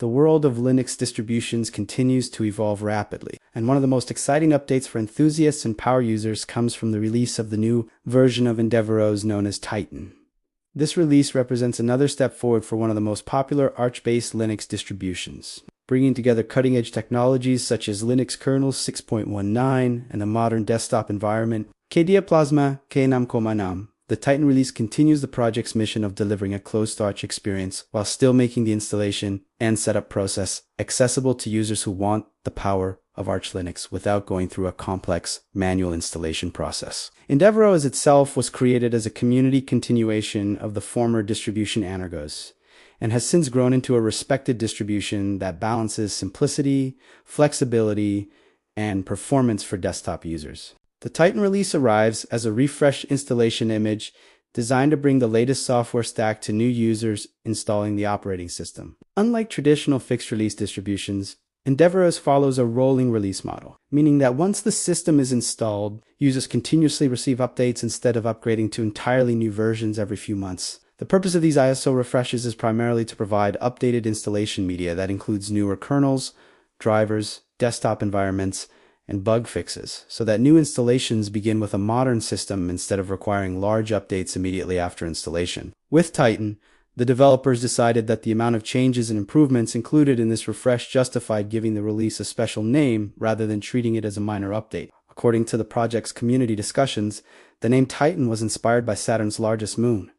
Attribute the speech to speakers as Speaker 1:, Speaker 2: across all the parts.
Speaker 1: The world of Linux distributions continues to evolve rapidly, and one of the most exciting updates for enthusiasts and power users comes from the release of the new version of EndeavourOS known as Titan. This release represents another step forward for one of the most popular Arch-based Linux distributions, bringing together cutting-edge technologies such as Linux Kernel 6.19 and a modern desktop environment. KDE Plasma K6.19. The Titan release continues the project's mission of delivering a closed Arch experience while still making the installation and setup process accessible to users who want the power of Arch Linux without going through a complex manual installation process. EndeavourOS itself was created as a community continuation of the former distribution EndeavourOS, and has since grown into a respected distribution that balances simplicity, flexibility, and performance for desktop users. The Titan release arrives as a refreshed installation image designed to bring the latest software stack to new users installing the operating system. Unlike traditional fixed-release distributions, EndeavourOS follows a rolling release model, meaning that once the system is installed, users continuously receive updates instead of upgrading to entirely new versions every few months. The purpose of these ISO refreshes is primarily to provide updated installation media that includes newer kernels, drivers, desktop environments, and bug fixes, so that new installations begin with a modern system instead of requiring large updates immediately after installation. With Titan, the developers decided that the amount of changes and improvements included in this refresh justified giving the release a special name rather than treating it as a minor update. According to the project's community discussions, the name Titan was inspired by Saturn's largest moon,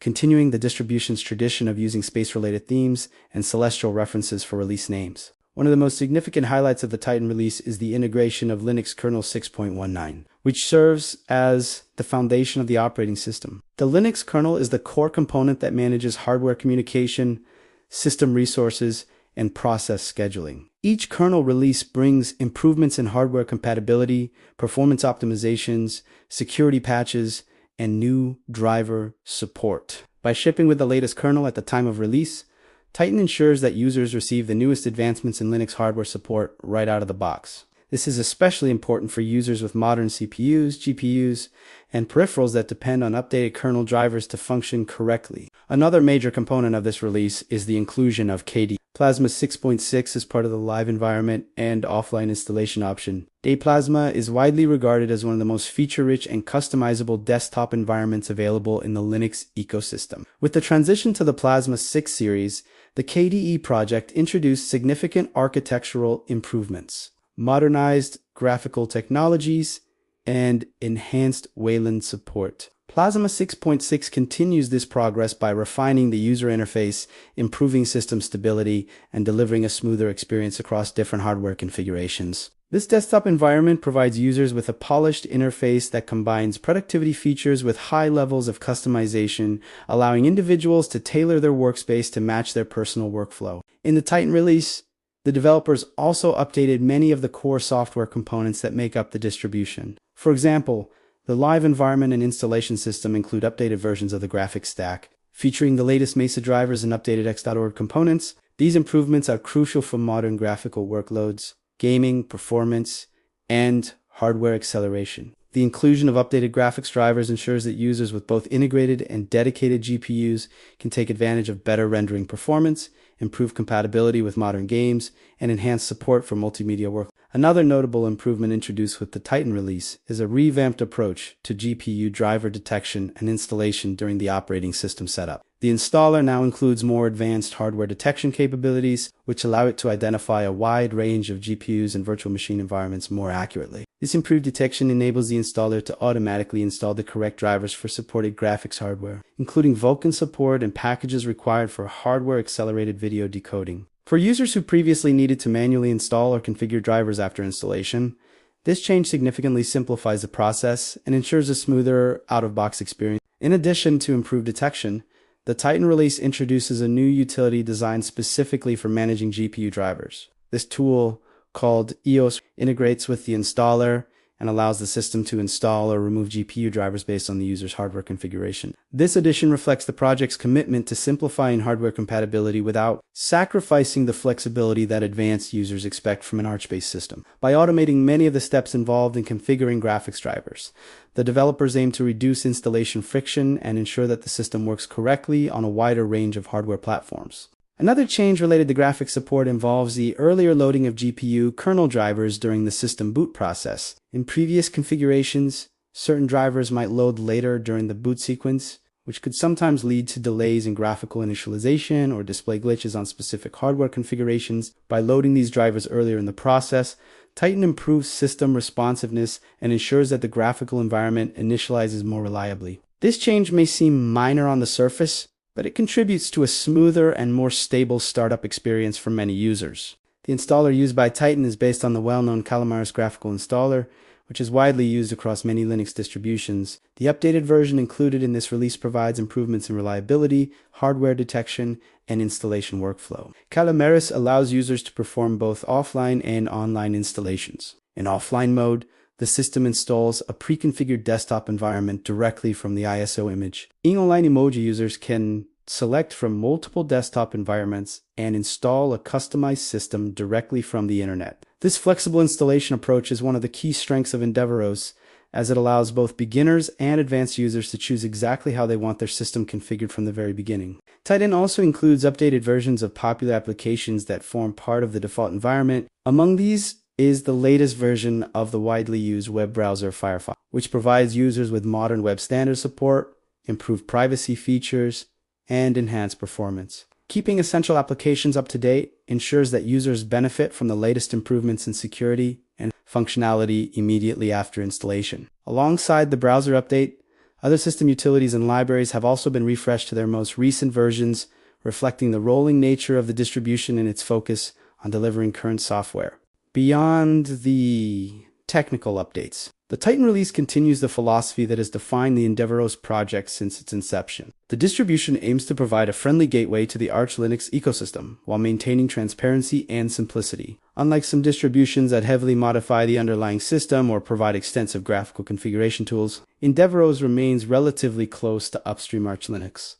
Speaker 1: continuing the distribution's tradition of using space-related themes and celestial references for release names. One of the most significant highlights of the Titan release is the integration of Linux Kernel 6.19, which serves as the foundation of the operating system. The Linux kernel is the core component that manages hardware communication, system resources, and process scheduling. Each kernel release brings improvements in hardware compatibility, performance optimizations, security patches, and new driver support. By shipping with the latest kernel at the time of release, Titan ensures that users receive the newest advancements in Linux hardware support right out of the box. This is especially important for users with modern CPUs, GPUs, and peripherals that depend on updated kernel drivers to function correctly. Another major component of this release is the inclusion of KDE Plasma 6.6 as part of the live environment and offline installation option. KDE Plasma is widely regarded as one of the most feature-rich and customizable desktop environments available in the Linux ecosystem. With the transition to the Plasma 6 series, the KDE project introduced significant architectural improvements, modernized graphical technologies, and enhanced Wayland support. Plasma 6.6 continues this progress by refining the user interface, improving system stability, and delivering a smoother experience across different hardware configurations. This desktop environment provides users with a polished interface that combines productivity features with high levels of customization, allowing individuals to tailor their workspace to match their personal workflow. In the Titan release, the developers also updated many of the core software components that make up the distribution. For example, the live environment and installation system include updated versions of the graphics stack, featuring the latest Mesa drivers and updated x.org components. These improvements are crucial for modern graphical workloads, gaming, performance, and hardware acceleration. The inclusion of updated graphics drivers ensures that users with both integrated and dedicated GPUs can take advantage of better rendering performance, improve compatibility with modern games, and enhance support for multimedia work. Another notable improvement introduced with the Titan release is a revamped approach to GPU driver detection and installation during the operating system setup. The installer now includes more advanced hardware detection capabilities, which allow it to identify a wide range of GPUs and virtual machine environments more accurately. This improved detection enables the installer to automatically install the correct drivers for supported graphics hardware, including Vulkan support and packages required for hardware-accelerated video decoding. For users who previously needed to manually install or configure drivers after installation, this change significantly simplifies the process and ensures a smoother out-of-box experience. In addition to improved detection, the Titan release introduces a new utility designed specifically for managing GPU drivers. This tool, called EOS, integrates with the installer and allows the system to install or remove GPU drivers based on the user's hardware configuration. This addition reflects the project's commitment to simplifying hardware compatibility without sacrificing the flexibility that advanced users expect from an Arch-based system. By automating many of the steps involved in configuring graphics drivers, the developers aim to reduce installation friction and ensure that the system works correctly on a wider range of hardware platforms. Another change related to graphics support involves the earlier loading of GPU kernel drivers during the system boot process. In previous configurations, certain drivers might load later during the boot sequence, which could sometimes lead to delays in graphical initialization or display glitches on specific hardware configurations. By loading these drivers earlier in the process, Titan improves system responsiveness and ensures that the graphical environment initializes more reliably. This change may seem minor on the surface, but it contributes to a smoother and more stable startup experience for many users. The installer used by Titan is based on the well-known Calamares graphical installer, which is widely used across many Linux distributions. The updated version included in this release provides improvements in reliability, hardware detection, and installation workflow. Calamares allows users to perform both offline and online installations. In offline mode, the system installs a pre-configured desktop environment directly from the ISO image. Online emoji users can select from multiple desktop environments and install a customized system directly from the internet. This flexible installation approach is one of the key strengths of EndeavourOS, as it allows both beginners and advanced users to choose exactly how they want their system configured from the very beginning. Titan also includes updated versions of popular applications that form part of the default environment. Among these is the latest version of the widely used web browser Firefox, which provides users with modern web standard support, improved privacy features, and enhanced performance. Keeping essential applications up to date ensures that users benefit from the latest improvements in security and functionality immediately after installation. Alongside the browser update, other system utilities and libraries have also been refreshed to their most recent versions, reflecting the rolling nature of the distribution and its focus on delivering current software. Beyond the technical updates, the Titan release continues the philosophy that has defined the EndeavourOS project since its inception. The distribution aims to provide a friendly gateway to the Arch Linux ecosystem while maintaining transparency and simplicity. Unlike some distributions that heavily modify the underlying system or provide extensive graphical configuration tools, EndeavourOS remains relatively close to upstream Arch Linux.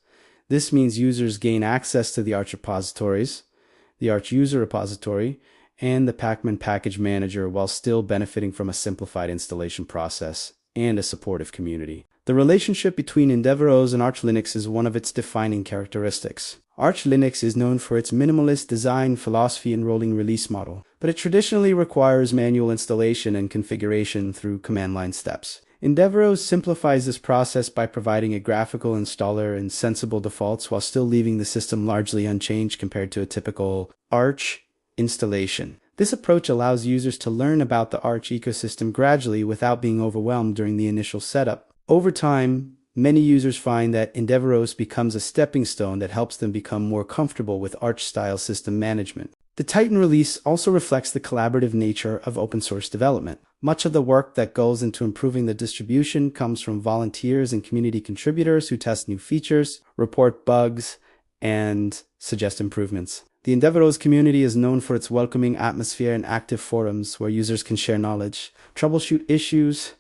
Speaker 1: This means users gain access to the Arch repositories, the Arch user repository, and the Pacman package manager while still benefiting from a simplified installation process and a supportive community. The relationship between EndeavourOS and Arch Linux is one of its defining characteristics. Arch Linux is known for its minimalist design philosophy and rolling release model, but it traditionally requires manual installation and configuration through command line steps. EndeavourOS simplifies this process by providing a graphical installer and sensible defaults while still leaving the system largely unchanged compared to a typical Arch installation. This approach allows users to learn about the Arch ecosystem gradually without being overwhelmed during the initial setup. Over time, many users find that EndeavourOS becomes a stepping stone that helps them become more comfortable with Arch-style system management. The Titan release also reflects the collaborative nature of open source development. Much of the work that goes into improving the distribution comes from volunteers and community contributors who test new features, report bugs, and suggest improvements. The EndeavourOS community is known for its welcoming atmosphere and active forums where users can share knowledge, troubleshoot issues,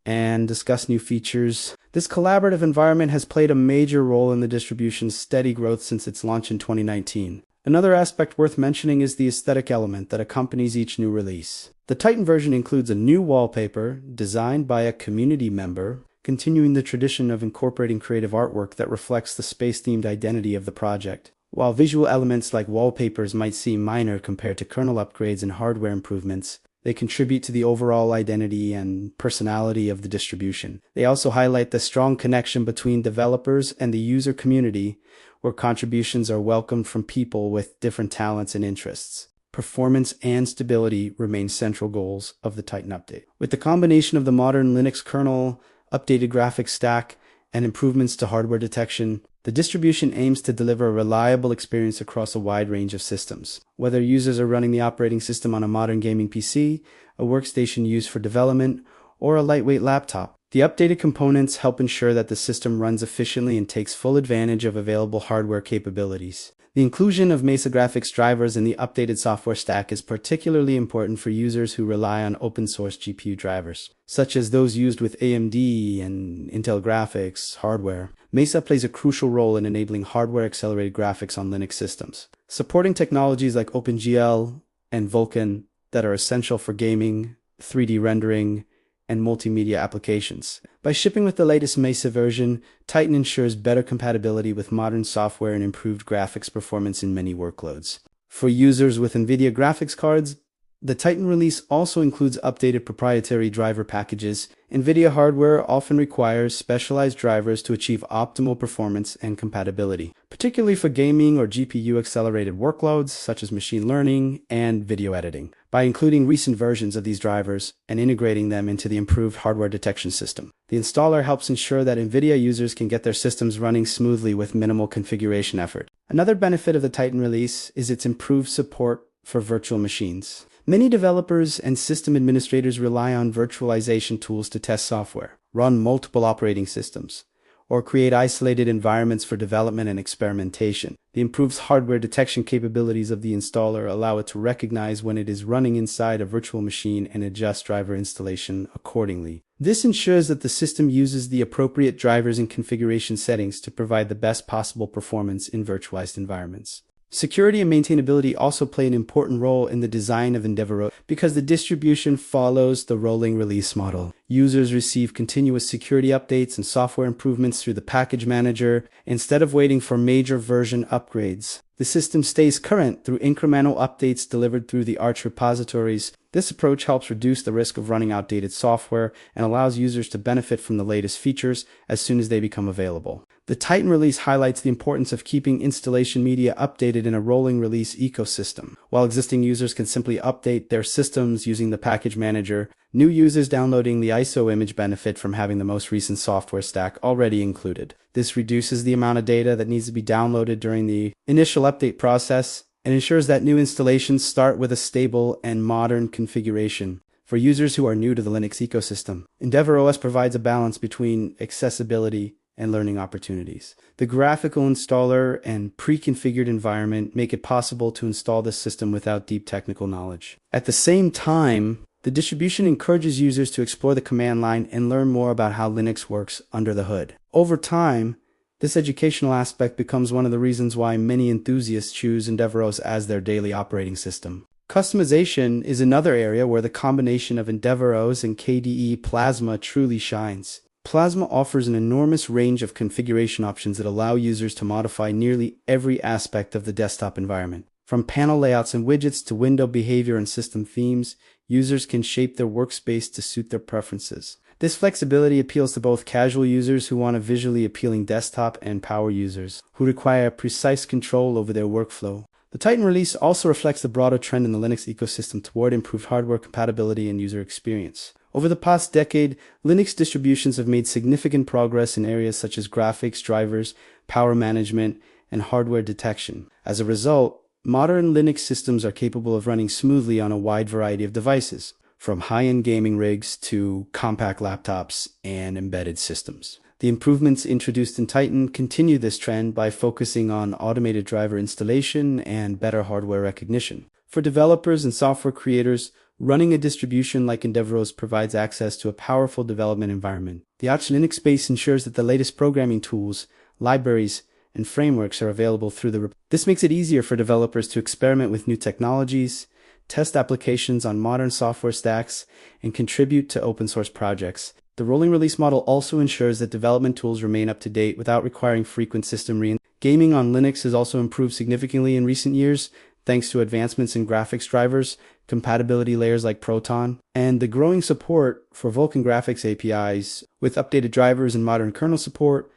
Speaker 1: and discuss new features. This collaborative environment has played a major role in the distribution's steady growth since its launch in 2019. Another aspect worth mentioning is the aesthetic element that accompanies each new release. The Titan version includes a new wallpaper designed by a community member, continuing the tradition of incorporating creative artwork that reflects the space-themed identity of the project. While visual elements like wallpapers might seem minor compared to kernel upgrades and hardware improvements, they contribute to the overall identity and personality of the distribution. They also highlight the strong connection between developers and the user community, where contributions are welcomed from people with different talents and interests. Performance and stability remain central goals of the Titan update. With the combination of the modern Linux kernel, updated graphics stack, and improvements to hardware detection, the distribution aims to deliver a reliable experience across a wide range of systems. Whether users are running the operating system on a modern gaming PC, a workstation used for development, or a lightweight laptop, the updated components help ensure that the system runs efficiently and takes full advantage of available hardware capabilities. The inclusion of Mesa graphics drivers in the updated software stack is particularly important for users who rely on open-source GPU drivers, such as those used with AMD and Intel graphics hardware. Mesa plays a crucial role in enabling hardware-accelerated graphics on Linux systems, supporting technologies like OpenGL and Vulkan that are essential for gaming, 3D rendering, and multimedia applications. By shipping with the latest Mesa version, Titan ensures better compatibility with modern software and improved graphics performance in many workloads. For users with Nvidia graphics cards, the Titan release also includes updated proprietary driver packages. Nvidia hardware often requires specialized drivers to achieve optimal performance and compatibility, particularly for gaming or GPU-accelerated workloads such as machine learning and video editing. By including recent versions of these drivers and integrating them into the improved hardware detection system, the installer helps ensure that Nvidia users can get their systems running smoothly with minimal configuration effort. Another benefit of the Titan release is its improved support for virtual machines. Many developers and system administrators rely on virtualization tools to test software, run multiple operating systems, or create isolated environments for development and experimentation. The improved hardware detection capabilities of the installer allow it to recognize when it is running inside a virtual machine and adjust driver installation accordingly. This ensures that the system uses the appropriate drivers and configuration settings to provide the best possible performance in virtualized environments. Security and maintainability also play an important role in the design of EndeavourOS because the distribution follows the rolling release model. Users receive continuous security updates and software improvements through the package manager instead of waiting for major version upgrades. The system stays current through incremental updates delivered through the Arch repositories. This approach helps reduce the risk of running outdated software and allows users to benefit from the latest features as soon as they become available. The Titan release highlights the importance of keeping installation media updated in a rolling release ecosystem. While existing users can simply update their systems using the package manager, new users downloading the ISO image benefit from having the most recent software stack already included. This reduces the amount of data that needs to be downloaded during the initial update process and ensures that new installations start with a stable and modern configuration. For users who are new to the Linux ecosystem, EndeavourOS provides a balance between accessibility and learning opportunities. The graphical installer and pre-configured environment make it possible to install this system without deep technical knowledge. At the same time, the distribution encourages users to explore the command line and learn more about how Linux works under the hood. Over time, this educational aspect becomes one of the reasons why many enthusiasts choose EndeavourOS as their daily operating system. Customization is another area where the combination of EndeavourOS and KDE Plasma truly shines. Plasma offers an enormous range of configuration options that allow users to modify nearly every aspect of the desktop environment. From panel layouts and widgets to window behavior and system themes, users can shape their workspace to suit their preferences. This flexibility appeals to both casual users who want a visually appealing desktop and power users who require precise control over their workflow. The Titan release also reflects the broader trend in the Linux ecosystem toward improved hardware compatibility and user experience. Over the past decade, Linux distributions have made significant progress in areas such as graphics, drivers, power management, and hardware detection. As a result, modern Linux systems are capable of running smoothly on a wide variety of devices, from high-end gaming rigs to compact laptops and embedded systems. The improvements introduced in Titan continue this trend by focusing on automated driver installation and better hardware recognition. For developers and software creators, running a distribution like EndeavourOS provides access to a powerful development environment. The Arch Linux base ensures that the latest programming tools, libraries, and frameworks are available through the This makes it easier for developers to experiment with new technologies, test applications on modern software stacks, and contribute to open source projects. The rolling release model also ensures that development tools remain up to date without requiring frequent system reinstallations. Gaming on Linux has also improved significantly in recent years, thanks to advancements in graphics drivers, compatibility layers like Proton, and the growing support for Vulkan graphics APIs. With updated drivers and modern kernel support,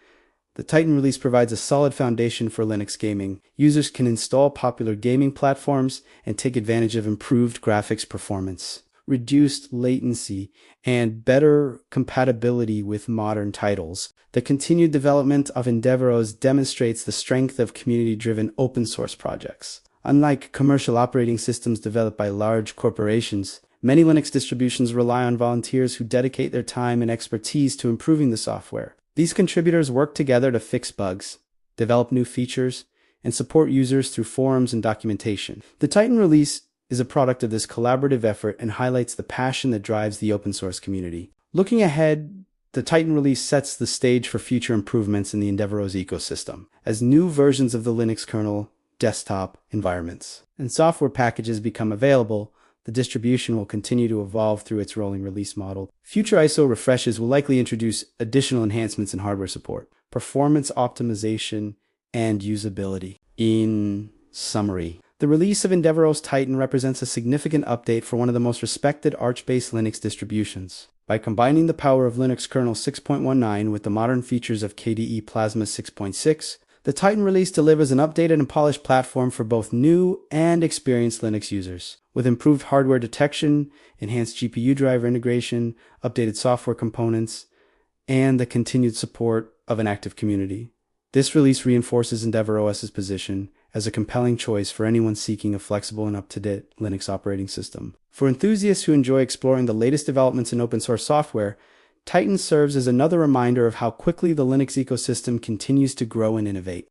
Speaker 1: the Titan release provides a solid foundation for Linux gaming. Users can install popular gaming platforms and take advantage of improved graphics performance, reduced latency, and better compatibility with modern titles. The continued development of EndeavourOS demonstrates the strength of community-driven open source projects. Unlike commercial operating systems developed by large corporations, many Linux distributions rely on volunteers who dedicate their time and expertise to improving the software. These contributors work together to fix bugs, develop new features, and support users through forums and documentation. The Titan release is a product of this collaborative effort and highlights the passion that drives the open source community. Looking ahead, the Titan release sets the stage for future improvements in the EndeavourOS ecosystem, as new versions of the Linux kernel, desktop environments, and software packages become available. The distribution will continue to evolve through its rolling release model. Future ISO refreshes will likely introduce additional enhancements in hardware support, performance optimization, and usability. In summary, the release of EndeavourOS Titan represents a significant update for one of the most respected Arch-based Linux distributions. By combining the power of Linux Kernel 6.19 with the modern features of KDE Plasma 6.6, the Titan release delivers an updated and polished platform for both new and experienced Linux users. With improved hardware detection, enhanced GPU driver integration, updated software components, and the continued support of an active community. This release reinforces EndeavourOS's position as a compelling choice for anyone seeking a flexible and up-to-date Linux operating system. For enthusiasts who enjoy exploring the latest developments in open-source software, Titan serves as another reminder of how quickly the Linux ecosystem continues to grow and innovate.